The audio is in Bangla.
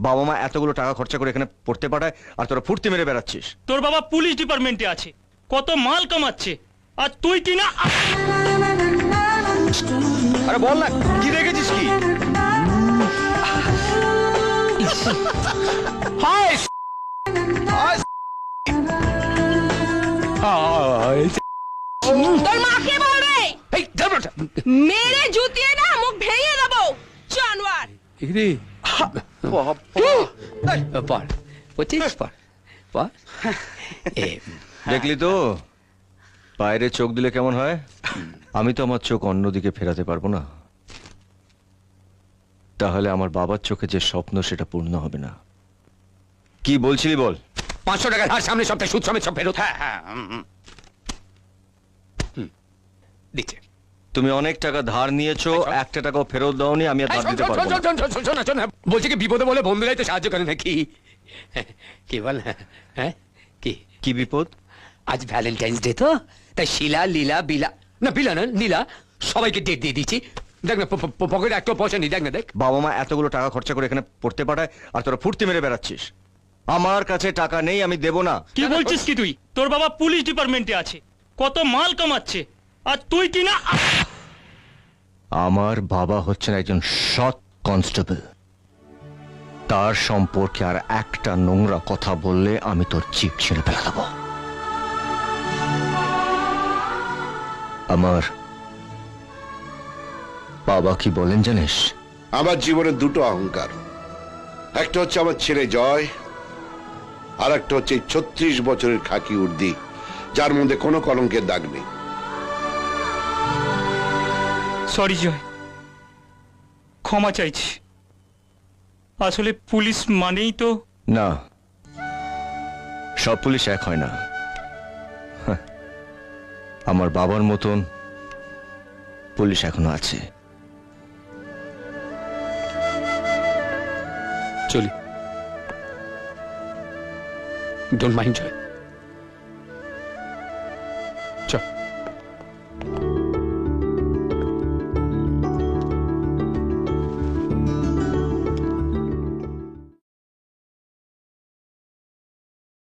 বাবা মা এতগুলো টাকা খরচা করে এখানে পড়তে পাঠায় আর তোরা ফুর্তি মেরে বেড়াচ্ছিস। তোর বাবা পুলিশ ডিপার্টমেন্টে আছে, কত মাল কামাচ্ছে, আর তুই কিনা। আরে বল না, কি দেখেছিস কি? হাই তোর মাকে বল রে, মেরে জুতিয়ে না মুখ ভেঙে দেবো জানোয়ার। দেখলি তো বাইরে চোখ দিলে কেমন হয়? আমি তো আমার চোখ অন্যদিকে ফেরাতে পারবো না, তাহলে আমার বাবার চোখে যে স্বপ্ন সেটা পূর্ণ হবে না। কি বলছিলি বল? 500 টাকার হার সামনে সপ্তাহে সুদ সমেত সব ফেরত। হ্যাঁ দিচ্ছে। তুমি অনেক টাকা ধার নিয়েছো, একটা টাকাও ফেরত দাওনি, আমি আর ধার দিতে পারবো না। বলছে কি বিপদে বলে বন্ধুরাই তো সাহায্য করে নাকি? কি বল? হ্যাঁ কি বিপদ? আজ ভ্যালেন্টাইন্স ডে তো, তাই শিলা লীলা বিলা না বিলা না নীলা সবাইকে ডেট দিয়ে দিচ্ছি। দেখ না পকেটে একটা পয়সা নেই, দেখ না দেখ। বাবা মা এতগুলো টাকা খরচা করে এখানে পড়তে পাঠায় আর তোরা ফুর্তি মেরে বেড়াচ্ছিস। আমার কাছে টাকা নেই, আমি দেব না। কি বলছিস কি তুই? তোর বাবা পুলিশ ডিপার্টমেন্টে আছে, কত মাল কামাচ্ছে, আর তুই কিনা। আমার বাবা হচ্ছেন একজন সৎ কনস্টেবল। তার সম্পর্কে আর একটা নোংরা কথা বললে আমি তোর জিভ ছিঁড়ে ফেলে দেব। আমার বাবা কি বলেন জানিস? আমার জীবনের দুটো অহংকার, একটা হচ্ছে আমার ছেলে জয়, আর একটা হচ্ছে 36 বছরের খাকি উর্দি, যার মধ্যে কোনো কলঙ্কের দাগ নেই। সরি জয়, ক্ষমা চাইছি। আসলে পুলিশ মানেই তো। না, সব পুলিশ এক হয় না। হাহ, আমার বাবার মতন পুলিশ এখনো আছে। চলি, ডোন্ট মাইন্ড জয়।